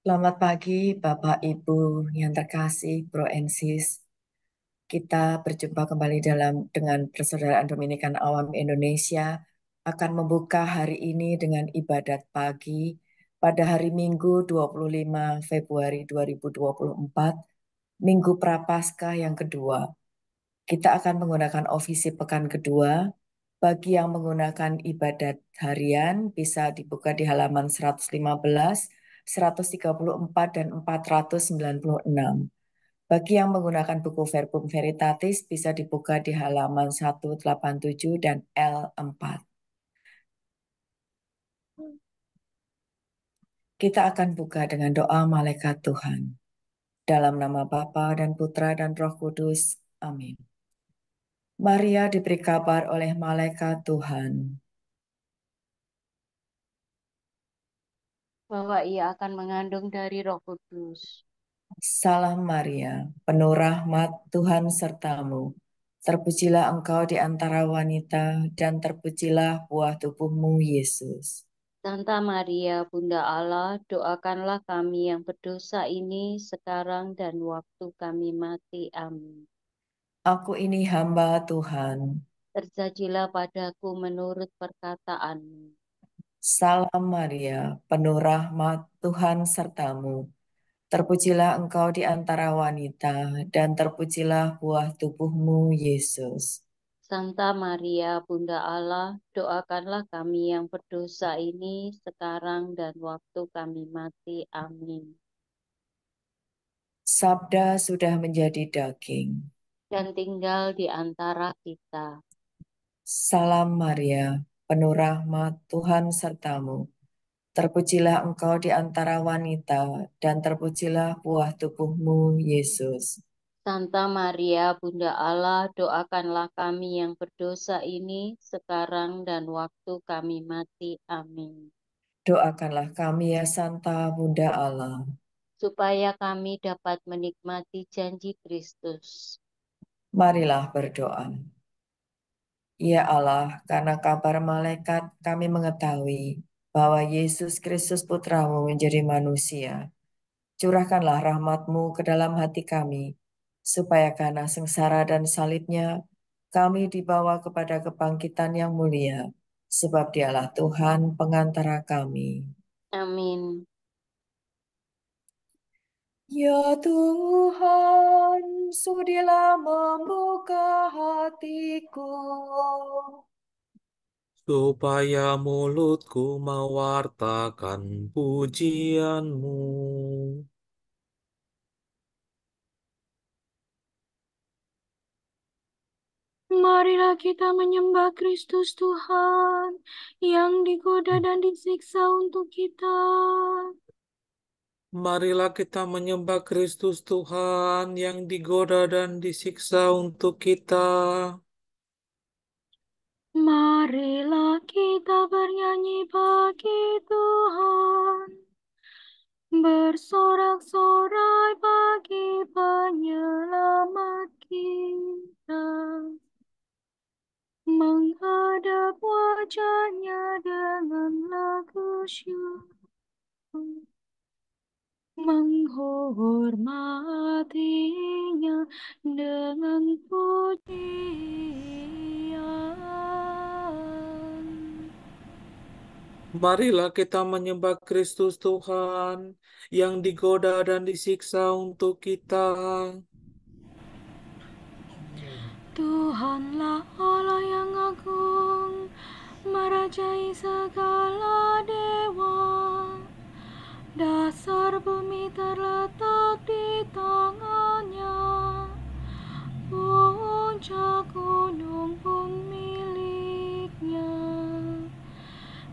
Selamat pagi, Bapak Ibu yang terkasih, Bro and Sis. Kita berjumpa kembali dengan Persaudaraan Dominikan Awam Indonesia akan membuka hari ini dengan ibadat pagi pada hari Minggu 25 Februari 2024, Minggu Prapaskah yang kedua. Kita akan menggunakan ofisi pekan kedua. Bagi yang menggunakan ibadat harian bisa dibuka di halaman 115, 134, dan 496. Bagi yang menggunakan buku Verbum Veritatis bisa dibuka di halaman 187 dan L4. Kita akan buka dengan doa malaikat Tuhan. Dalam nama Bapa dan Putra dan Roh Kudus. Amin. Maria diberi kabar oleh malaikat Tuhan. Bahwa ia akan mengandung dari Roh Kudus. Salam Maria, penuh rahmat Tuhan sertamu. Terpujilah engkau di antara wanita dan terpujilah buah tubuhmu Yesus. Santa Maria, Bunda Allah, doakanlah kami yang berdosa ini sekarang dan waktu kami mati. Amin. Aku ini hamba Tuhan. Terjadilah padaku menurut perkataanmu. Salam Maria, penuh rahmat Tuhan sertamu. Terpujilah engkau di antara wanita dan terpujilah buah tubuhmu Yesus. Santa Maria, Bunda Allah, doakanlah kami yang berdosa ini sekarang dan waktu kami mati. Amin. Sabda sudah menjadi daging. Dan tinggal di antara kita. Salam Maria, penuh rahmat Tuhan sertamu. Terpujilah engkau di antara wanita dan terpujilah buah tubuhmu Yesus. Santa Maria, Bunda Allah, doakanlah kami yang berdosa ini sekarang dan waktu kami mati. Amin. Doakanlah kami ya Santa Bunda Allah. Supaya kami dapat menikmati janji Kristus. Marilah berdoa. Ya Allah, karena kabar malaikat kami mengetahui bahwa Yesus Kristus Putramu menjadi manusia. Curahkanlah rahmat-Mu ke dalam hati kami, supaya karena sengsara dan salibnya, kami dibawa kepada kebangkitan yang mulia, sebab Dialah Tuhan pengantara kami. Amin. Ya Tuhan, sudilah membuka hatiku, supaya mulutku mewartakan pujianmu. Marilah kita menyembah Kristus Tuhan yang digoda dan disiksa untuk kita. Marilah kita menyembah Kristus Tuhan yang digoda dan disiksa untuk kita. Marilah kita bernyanyi bagi Tuhan, bersorak-sorai bagi penyelamat kita, menghadap wajahnya dengan lagu syukur, menghormatinya dengan pujian. Marilah kita menyembah Kristus Tuhan yang digoda dan disiksa untuk kita. Tuhanlah Allah yang agung, merajai segala dewa. Dasar bumi terletak di tangannya, puncak gunung pun miliknya.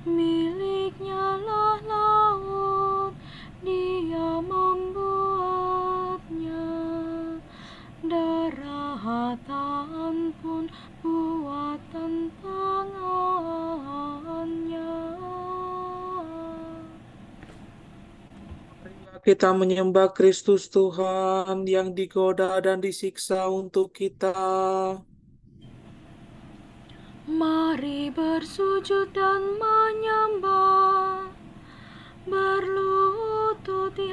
Miliknya lah laut, dia membuatnya. Daratan pun buatan tangannya. Marilah kita menyembah Kristus Tuhan yang digoda dan disiksa untuk kita. Mari bersujud dan menyembah, berlutut di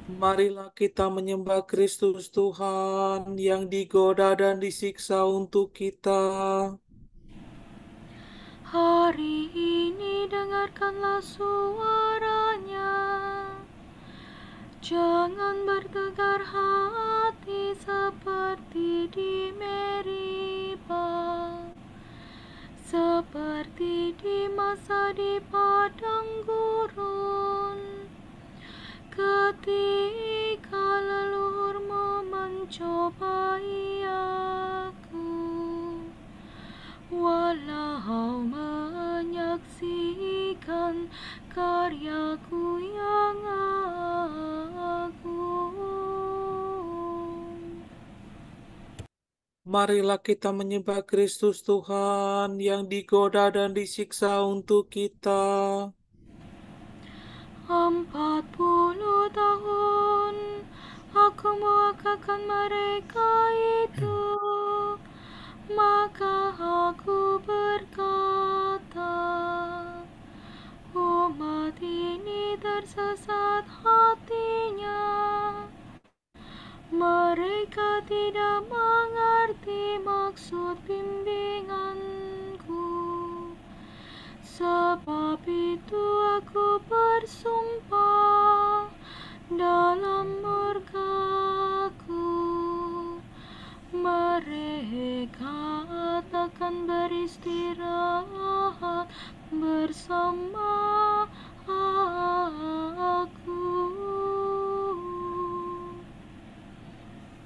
Marilah kita menyembah Kristus Tuhan yang digoda dan disiksa untuk kita. Hari ini dengarkanlah suaranya. Jangan bertegar hati seperti di Meribah, seperti di masa di padang gurun, ketika leluhurmu mencobai aku. Walau menyaksikan karyaku yang agung. Marilah kita menyembah Kristus Tuhan yang digoda dan disiksa untuk kita. 40 tahun aku muakakan mereka itu, maka aku berkata, umat ini tersesat hatinya. Mereka tidak mengerti maksud bimbinganku. Sebab itu aku bersumpah dalam murkaku, mereka takkan beristirahat bersama aku.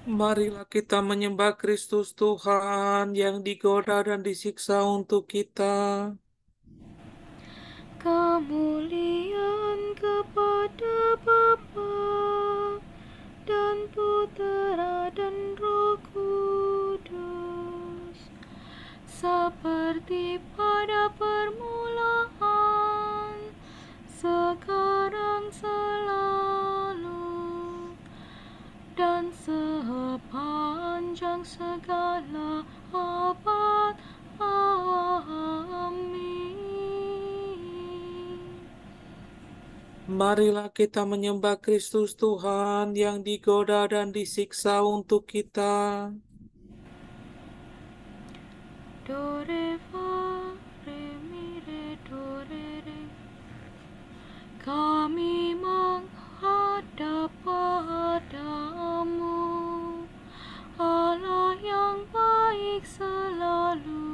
Marilah kita menyembah Kristus Tuhan yang digoda dan disiksa untuk kita. Kemuliaan kepada Bapa dan Putera dan Roh Kudus, seperti pada permulaan, sekarang, selalu, dan sepanjang segala abad. Amin. Marilah kita menyembah Kristus Tuhan yang digoda dan disiksa untuk kita. Do re fa re mi re do re re. Kami menghadap padamu, Allah yang baik selalu.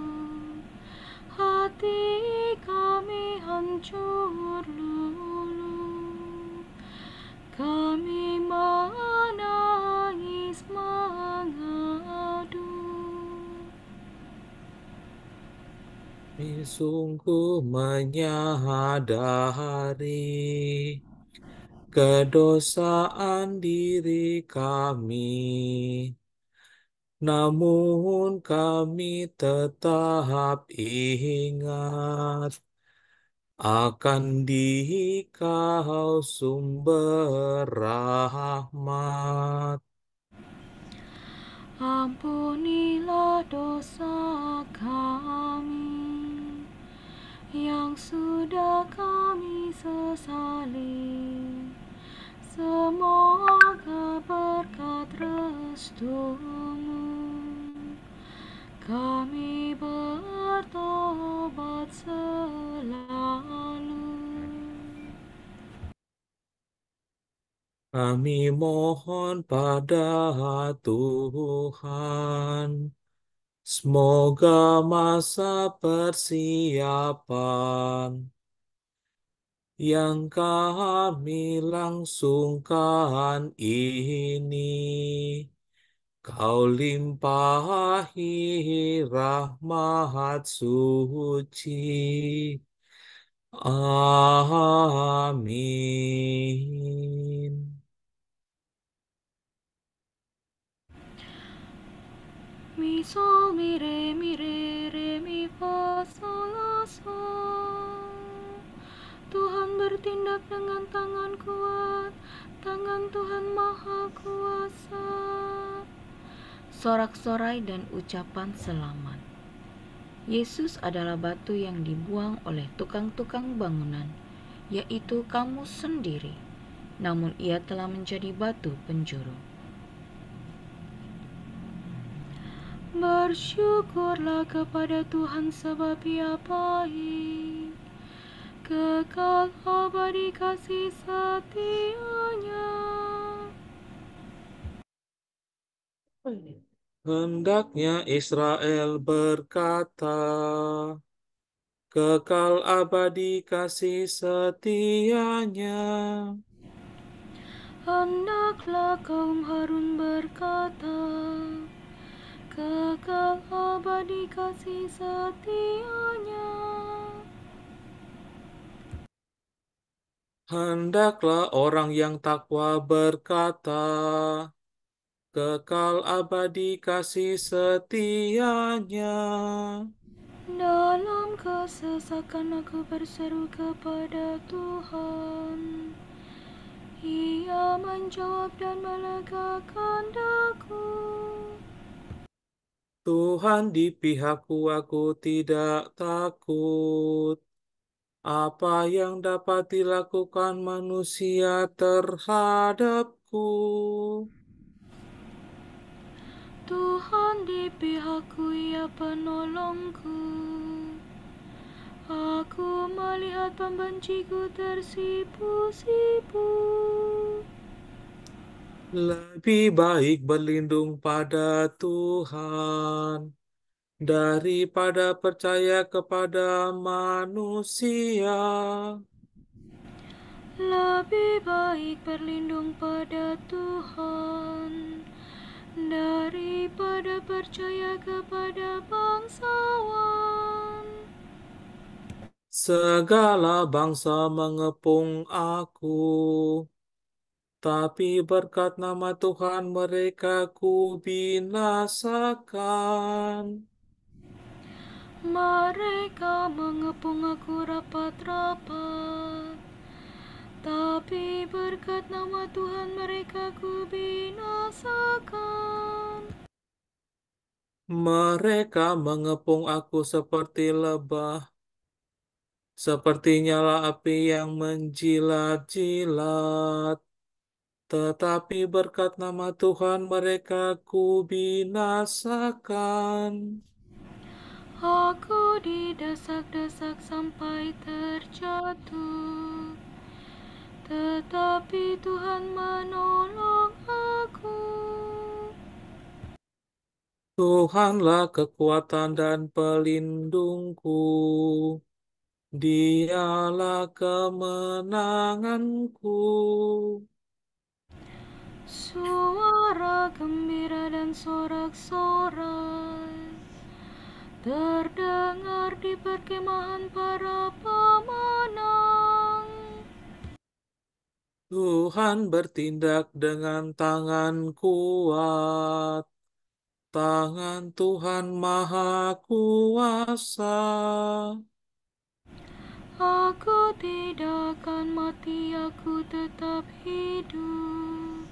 Hati kami hancur lulu, kami menangis mengadu. Sungguh menyadari kedosaan diri kami, namun kami tetap ingat akan Dikau sumber rahmat. Ampunilah dosa kami yang sudah kami sesali. Semoga berkat restu-Mu kami bertobat selalu. Kami mohon pada Tuhan, semoga masa persiapan yang kami langsungkan ini, Kau limpahi rahmat suci. Amin. Mi sol mi re mi fa sol la sol. Tuhan bertindak dengan tangan kuat, tangan Tuhan maha kuasa. Sorak-sorai dan ucapan selamat. Yesus adalah batu yang dibuang oleh tukang-tukang bangunan, yaitu kamu sendiri. namun ia telah menjadi batu penjuru. Bersyukurlah kepada Tuhan sebab Ia baik, kekal abadi kasih setia-Nya. Hendaknya Israel berkata, kekal abadi kasih setianya. Hendaklah kaum Harun berkata, kekal abadi kasih setia-Nya. Hendaklah orang yang takwa berkata, kekal abadi kasih setianya. Dalam kesesakan aku berseru kepada Tuhan. Ia menjawab dan melegakan daku. Tuhan di pihakku, aku tidak takut. Apa yang dapat dilakukan manusia terhadapku? Tuhan di pihakku, Ia penolongku. Aku melihat pembenciku tersipu-sipu. Lebih baik berlindung pada Tuhan daripada percaya kepada manusia. Lebih baik berlindung pada Tuhan daripada percaya kepada bangsawan. Segala bangsa mengepung aku, tapi berkat nama Tuhan mereka kubinasakan. Mereka mengepung aku rapat-rapat, tapi berkat nama Tuhan mereka kubinasakan. Mereka mengepung aku seperti lebah, seperti nyala api yang menjilat-jilat. Tetapi berkat nama Tuhan mereka kubinasakan. Aku didesak-desak sampai terjatuh, tetapi Tuhan menolong aku. Tuhanlah kekuatan dan pelindungku. Dialah kemenanganku. Suara gembira dan sorak-sorai terdengar di perkemahan para pemenang. Tuhan bertindak dengan tangan kuat. Tangan Tuhan Maha Kuasa. Aku tidak akan mati, aku tetap hidup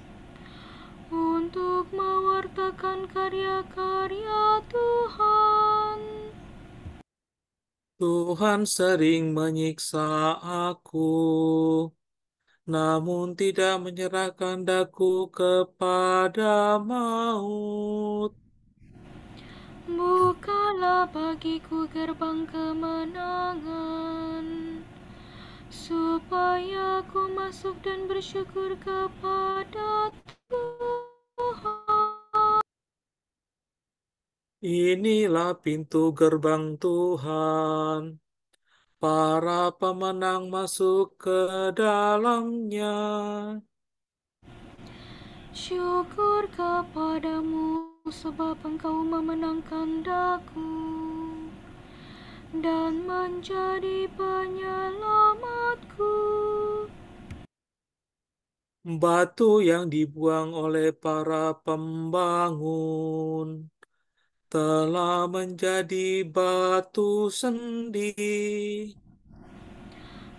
untuk mewartakan karya-karya Tuhan. Tuhan sering menyiksa aku, namun tidak menyerahkan daku kepada maut. Bukalah bagiku gerbang kemenangan, supaya aku masuk dan bersyukur kepada Tuhan. Inilah pintu gerbang Tuhan. Para pemenang masuk ke dalamnya. Syukur kepadamu sebab Engkau memenangkan daku dan menjadi penyelamatku. Batu yang dibuang oleh para pembangun telah menjadi batu sendi.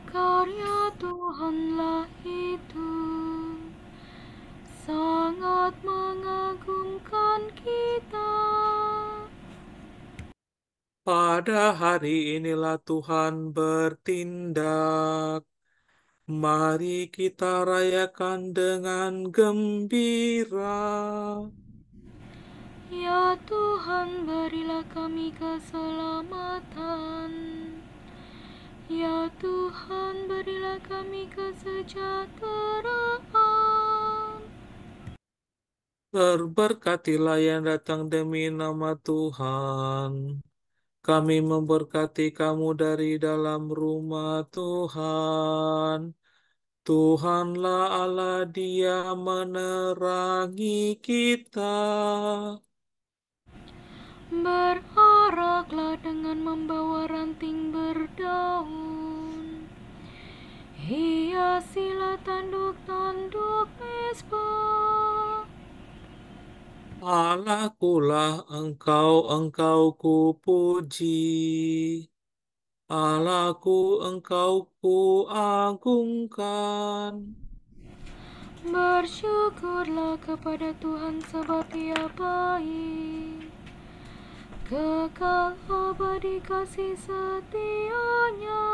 Karya Tuhanlah itu, sangat mengagumkan kita. Pada hari inilah Tuhan bertindak. Mari kita rayakan dengan gembira. Ya Tuhan, berilah kami keselamatan. Ya Tuhan, berilah kami kesejahteraan. Berberkatilah yang datang demi nama Tuhan. Kami memberkati kamu dari dalam rumah Tuhan. Tuhanlah Allah, Dia menerangi kita. Beraraklah dengan membawa ranting berdaun. Hiasilah tanduk-tanduk mezbah. Allahkulah engkau kupuji. Allahku, engkau kuagungkan. Bersyukurlah kepada Tuhan sebab Ia baik. Kekal abadi kasih setianya.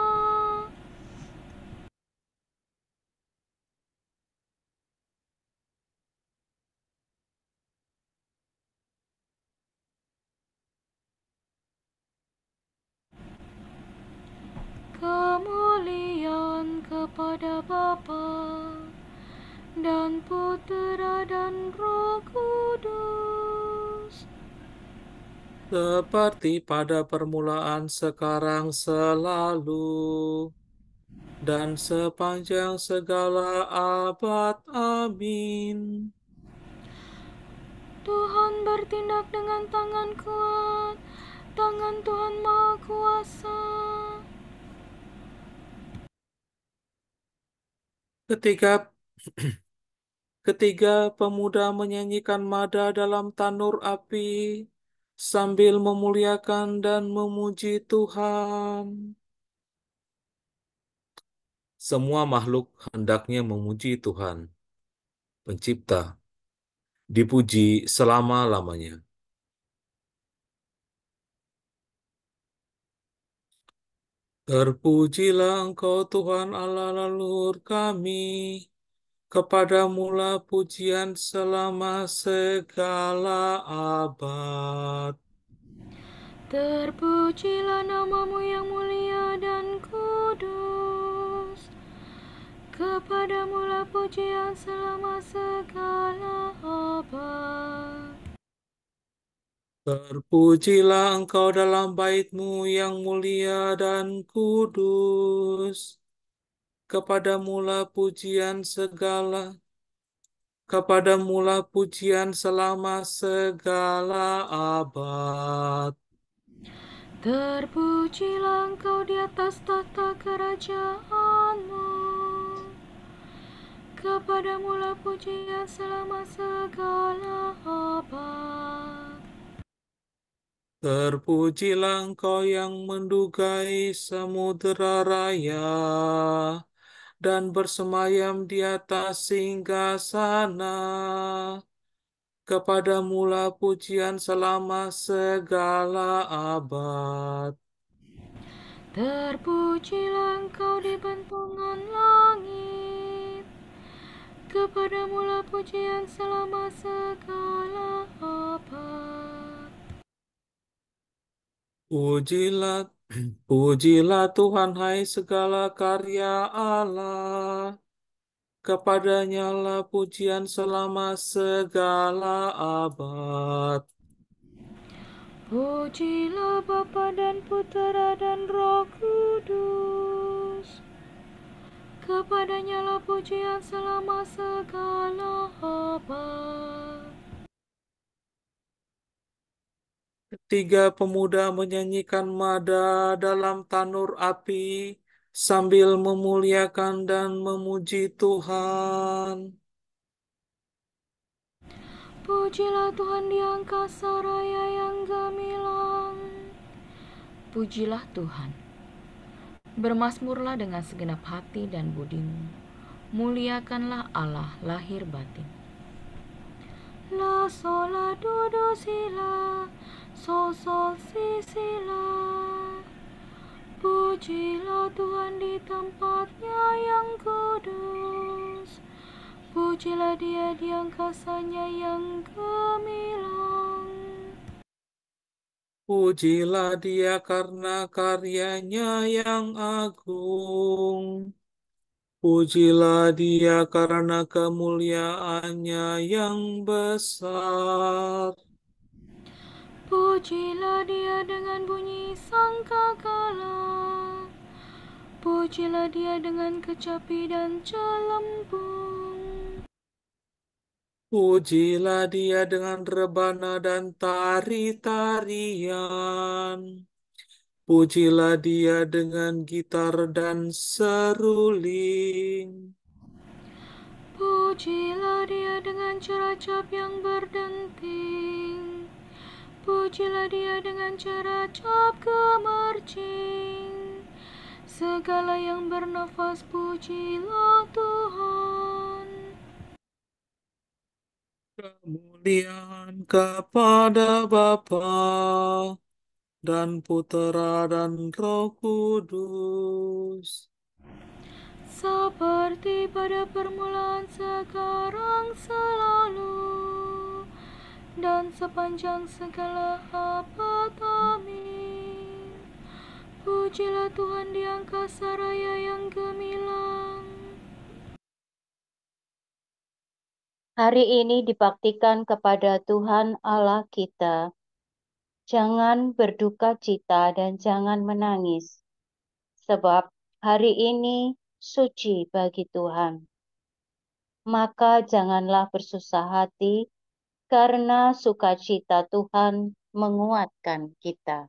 Kemuliaan kepada Bapa dan Putera dan Roh Kudus. Seperti pada permulaan, sekarang, selalu, dan sepanjang segala abad. Amin. Tuhan bertindak dengan tangan kuat, tangan Tuhan Maha Kuasa. Ketiga pemuda menyanyikan nada dalam tanur api sambil memuliakan dan memuji Tuhan. Semua makhluk hendaknya memuji Tuhan, Pencipta, dipuji selama-lamanya. Terpujilah Engkau Tuhan Allah leluhur kami, kepadamu-lah pujian selama segala abad. Terpujilah namamu yang mulia dan kudus. Kepadamu-lah pujian selama segala abad. Terpujilah Engkau dalam bait-Mu yang mulia dan kudus. Kepadamu-lah pujian selama segala abad. Terpujilah Engkau di atas tahta kerajaanmu. Kepadamu-lah pujian selama segala abad. Terpujilah Engkau yang mendugai samudera raya dan bersemayam di atas singgasana. Kepadamu-lah pujian selama segala abad. Terpujilah Engkau di bentungan langit. Kepadamu-lah pujian selama segala abad. Pujilah, pujilah Tuhan, hai segala karya Allah. Kepadanya lah pujian selama segala abad. Pujilah Bapa dan Putera dan Roh Kudus. Kepadanya lah pujian selama segala abad. Tiga pemuda menyanyikan nada dalam tanur api sambil memuliakan dan memuji Tuhan. Pujilah Tuhan di angkasa raya yang gemilang. Pujilah Tuhan. Bermasmurlah dengan segenap hati dan budimu. Muliakanlah Allah lahir batin. La sol la do do si la, sol sol si si la. Pujilah Tuhan di tempatnya yang kudus. Pujilah Dia di angkasanya yang gemilang. Pujilah Dia karena karyanya yang agung. Pujilah Dia karena kemuliaannya yang besar. Pujilah Dia dengan bunyi sangkakala. Pujilah Dia dengan kecapi dan celempung. Pujilah Dia dengan rebana dan tari-tarian. Pujilah Dia dengan gitar dan seruling. Pujilah Dia dengan ceracap yang berdenting. Pujilah Dia dengan ceracap gemercing. Segala yang bernafas pujilah Tuhan. Kemuliaan kepada Bapa dan Putera dan Roh Kudus. Seperti pada permulaan, sekarang, selalu, dan sepanjang segala abad. Amin. Pujilah Tuhan di angkasa raya yang gemilang. Hari ini dibaktikan kepada Tuhan Allah kita. Jangan berduka cita dan jangan menangis, sebab hari ini suci bagi Tuhan. Maka janganlah bersusah hati, karena sukacita Tuhan menguatkan kita.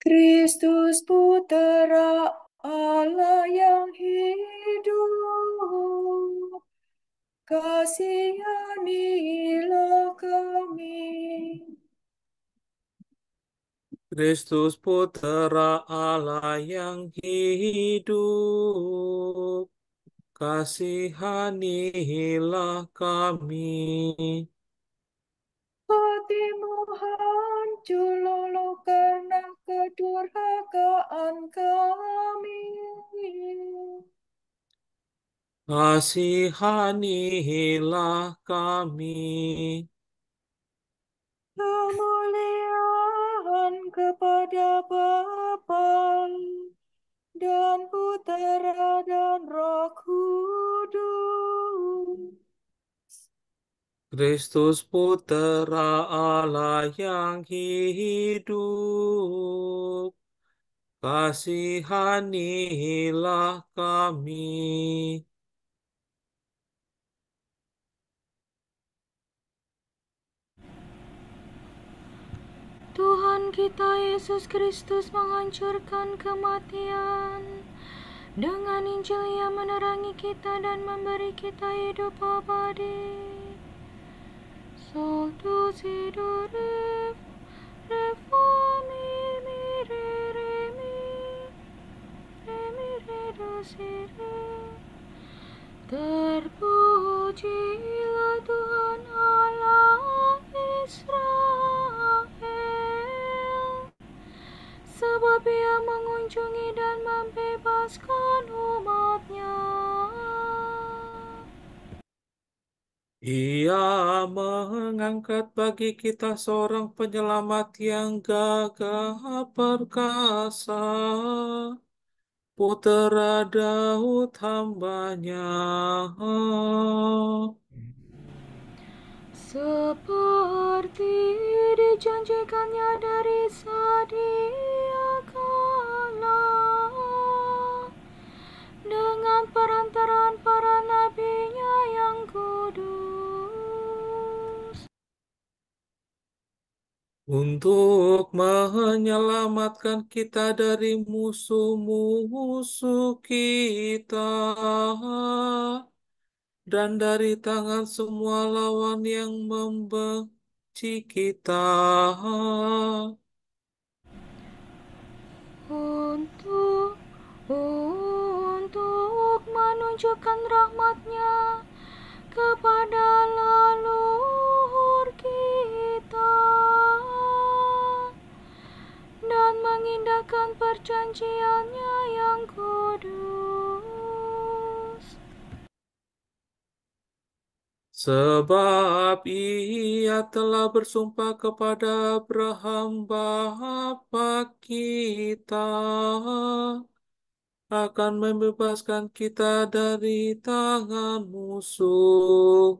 Kristus Putera Allah yang hidup, kasihanilah kami. Kristus Putera Allah yang hidup, kasihanilah kami. Hatimu hancur luluh karena kedurhakaan kami. Kasihanilah kami. Kemuliaan kepada Bapa dan Putera dan Roh Kudus. Kristus Putera Allah yang hidup, kasihanilah kami. Tuhan kita Yesus Kristus menghancurkan kematian. Dengan Injil Ia menerangi kita dan memberi kita hidup abadi. Soltus idore reformi mirere mi redosire. Terpujilah Tuhan Allah Israel, sebab Ia mengunjungi dan membebaskan umat-Nya. Ia mengangkat bagi kita seorang penyelamat yang gagah perkasa, Putera Daud hamba-Nya. Seperti dijanjikannya dari sedia kala, dengan perantaraan para nabi-Nya yang kudus, Untuk menyelamatkan kita dari musuh-musuh kita dan dari tangan semua lawan yang membenci kita. untuk menunjukkan rahmat-Nya kepada leluhur kita dan mengindahkan perjanjian-Nya yang kudus. Sebab Ia telah bersumpah kepada Abraham bapa kita akan membebaskan kita dari tangan musuh,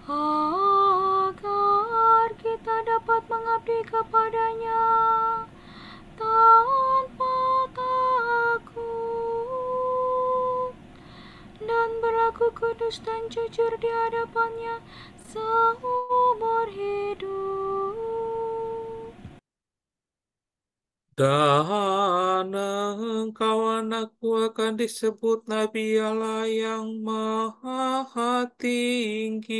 agar kita dapat mengabdi kepada-Nya tanpa takut dan berlaku kudus dan jujur di hadapan-Nya seumur hidup. dan engkau anakku akan disebut Nabi Allah yang Maha Tinggi,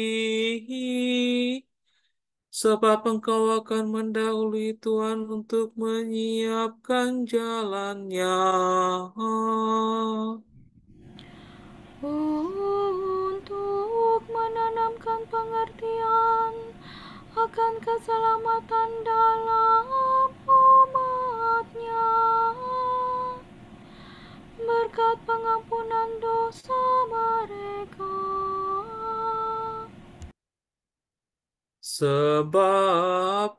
sebab engkau akan mendahului Tuhan untuk menyiapkan jalannya. Untuk menanamkan pengertian akan keselamatan dalam umat-Nya berkat pengampunan dosa mereka. Sebab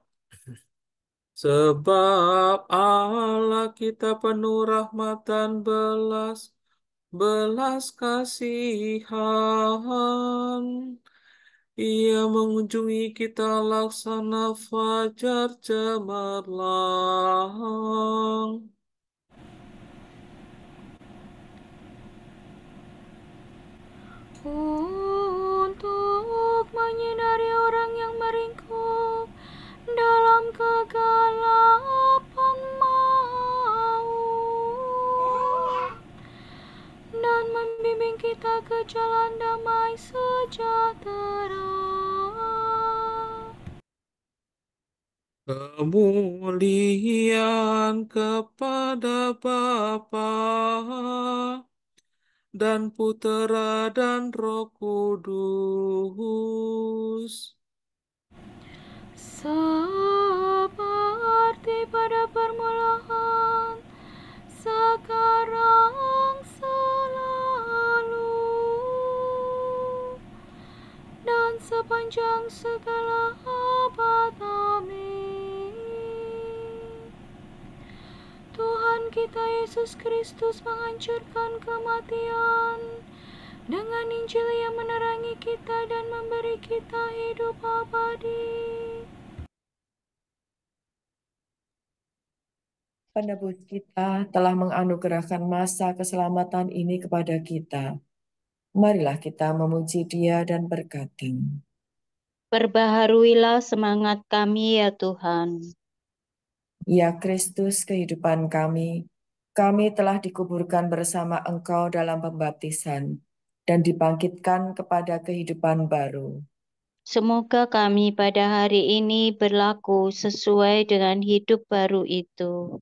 Allah kita penuh rahmat dan belas kasihan. Ia mengunjungi kita laksana fajar cemerlang. Untuk menyinari orang yang meringkuk dalam kegelapan maut dan membimbing kita ke jalan damai sejahtera. Kemuliaan kepada Bapa dan Putera dan Roh Kudus, Seperti pada permulaan, sekarang, selalu, dan sepanjang segala abad. Amin. Tuhan kita Yesus Kristus menghancurkan kematian dengan Injil yang menerangi kita dan memberi kita hidup abadi. Penebus kita telah menganugerahkan masa keselamatan ini kepada kita. Marilah kita memuji Dia dan berkata, Perbaharuilah semangat kami ya Tuhan. Ya Kristus, kehidupan kami telah dikuburkan bersama Engkau dalam pembaptisan dan dibangkitkan kepada kehidupan baru. Semoga kami pada hari ini berlaku sesuai dengan hidup baru itu.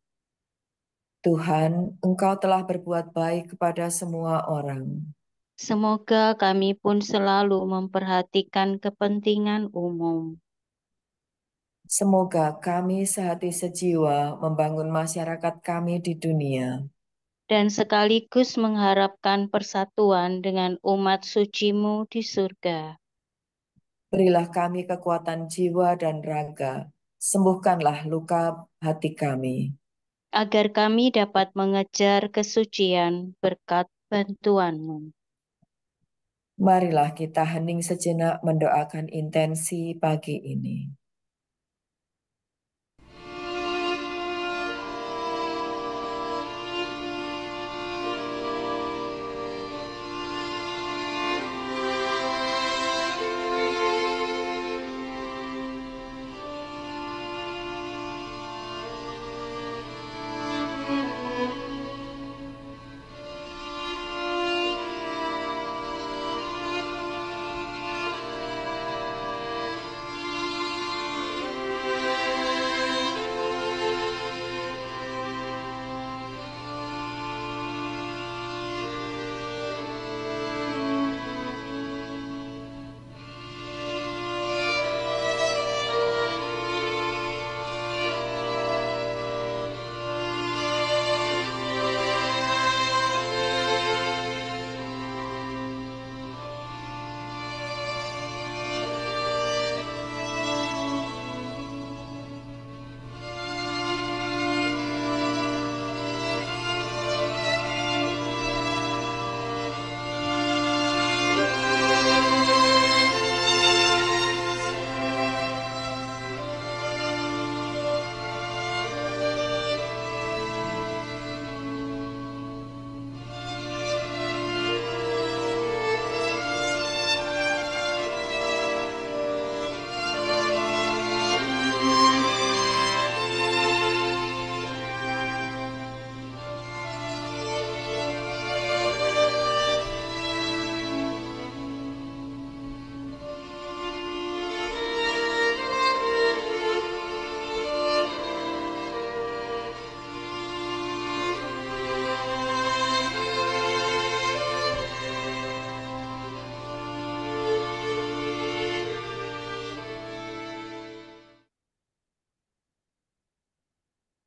Tuhan, Engkau telah berbuat baik kepada semua orang. Semoga kami pun selalu memperhatikan kepentingan umum. Semoga kami sehati sejiwa membangun masyarakat kami di dunia. Dan sekaligus mengharapkan persatuan dengan umat suci-Mu di surga. Berilah kami kekuatan jiwa dan raga. Sembuhkanlah luka hati kami. Agar kami dapat mengejar kesucian berkat bantuan-Mu. Marilah kita hening sejenak mendoakan intensi pagi ini.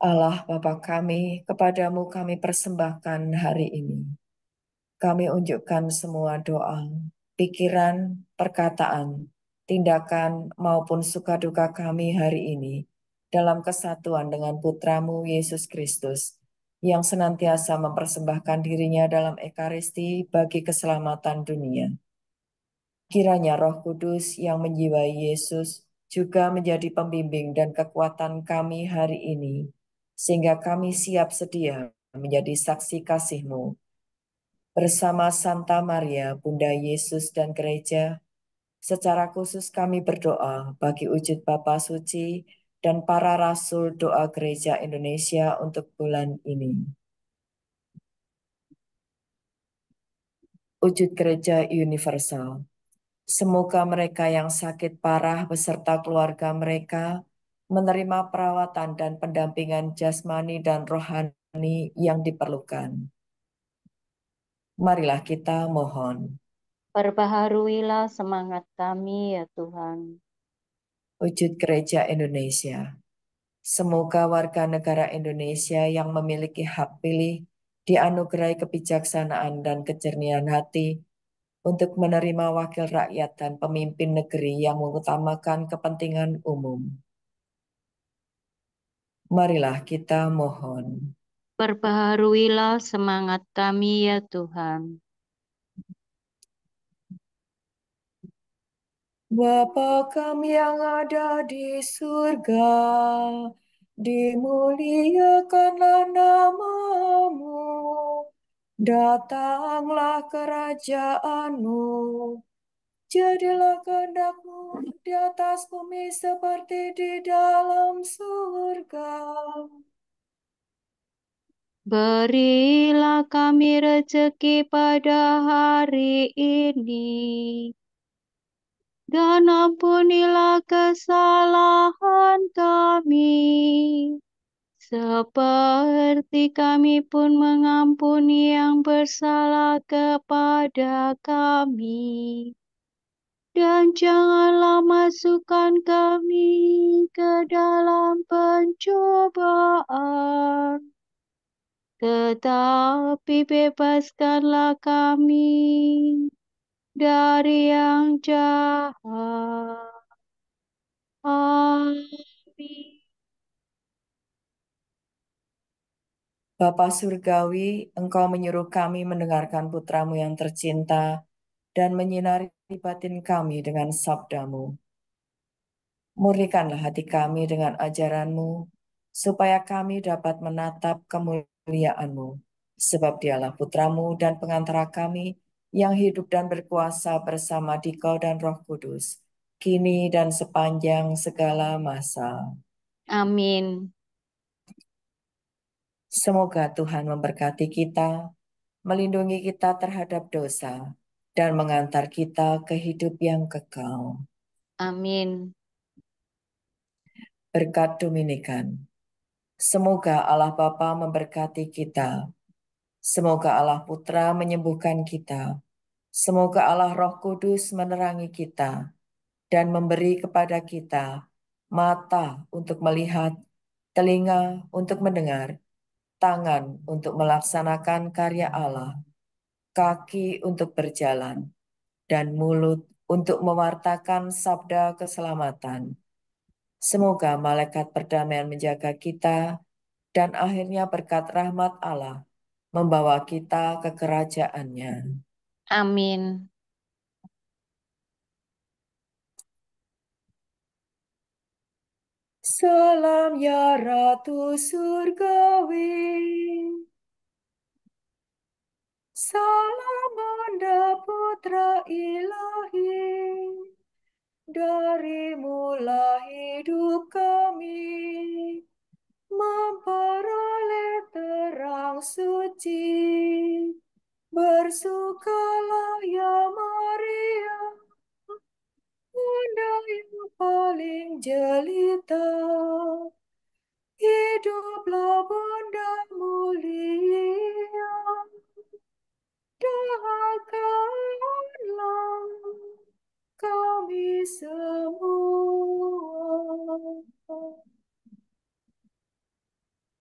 Allah Bapa kami, kepadamu kami persembahkan hari ini. Kami unjukkan semua doa, pikiran, perkataan, tindakan, maupun suka duka kami hari ini dalam kesatuan dengan Putramu Yesus Kristus yang senantiasa mempersembahkan dirinya dalam Ekaristi bagi keselamatan dunia. Kiranya Roh Kudus yang menjiwai Yesus juga menjadi pembimbing dan kekuatan kami hari ini, sehingga kami siap sedia menjadi saksi kasih-Mu. Bersama Santa Maria, Bunda Yesus dan Gereja, secara khusus kami berdoa bagi wujud Bapa Suci dan para Rasul Doa Gereja Indonesia untuk bulan ini. Wujud Gereja Universal. Semoga mereka yang sakit parah beserta keluarga mereka menerima perawatan dan pendampingan jasmani dan rohani yang diperlukan. Marilah kita mohon. Perbaharuilah semangat kami ya Tuhan. Wujud Gereja Indonesia. Semoga warga negara Indonesia yang memiliki hak pilih dianugerahi kebijaksanaan dan kejernihan hati untuk menerima wakil rakyat dan pemimpin negeri yang mengutamakan kepentingan umum. Marilah kita mohon. Perbaharuilah semangat kami ya Tuhan. Bapa kami yang ada di surga, dimuliakanlah nama-Mu, datanglah kerajaan-Mu, jadilah kehendak-Mu di atas bumi seperti di dalam surga. Berilah kami rezeki pada hari ini, dan ampunilah kesalahan kami, seperti kami pun mengampuni yang bersalah kepada kami. Dan janganlah masukkan kami ke dalam pencobaan, tetapi bebaskanlah kami dari yang jahat. Amin. Bapa Surgawi, Engkau menyuruh kami mendengarkan Putramu yang tercinta dan menyinari batin kami dengan sabda-Mu. Murnikanlah hati kami dengan ajaran-Mu, supaya kami dapat menatap kemuliaan-Mu, sebab Dialah Putramu dan pengantara kami yang hidup dan berkuasa bersama Dikau dan Roh Kudus, kini dan sepanjang segala masa. Amin. Semoga Tuhan memberkati kita, melindungi kita terhadap dosa, dan mengantar kita ke hidup yang kekal. Amin. Berkat Dominikan. Semoga Allah Bapa memberkati kita. Semoga Allah Putra menyembuhkan kita. Semoga Allah Roh Kudus menerangi kita dan memberi kepada kita mata untuk melihat, telinga untuk mendengar, tangan untuk melaksanakan karya Allah, kaki untuk berjalan, dan mulut untuk mewartakan sabda keselamatan. Semoga malaikat perdamaian menjaga kita, dan akhirnya berkat rahmat Allah membawa kita ke kerajaannya. Amin. Salam ya Ratu Surgawi, salam Bunda Putra Ilahi, darimulah hidup kami, memperoleh terang suci. Bersukalah ya Maria, Bunda yang paling jelita. Hiduplah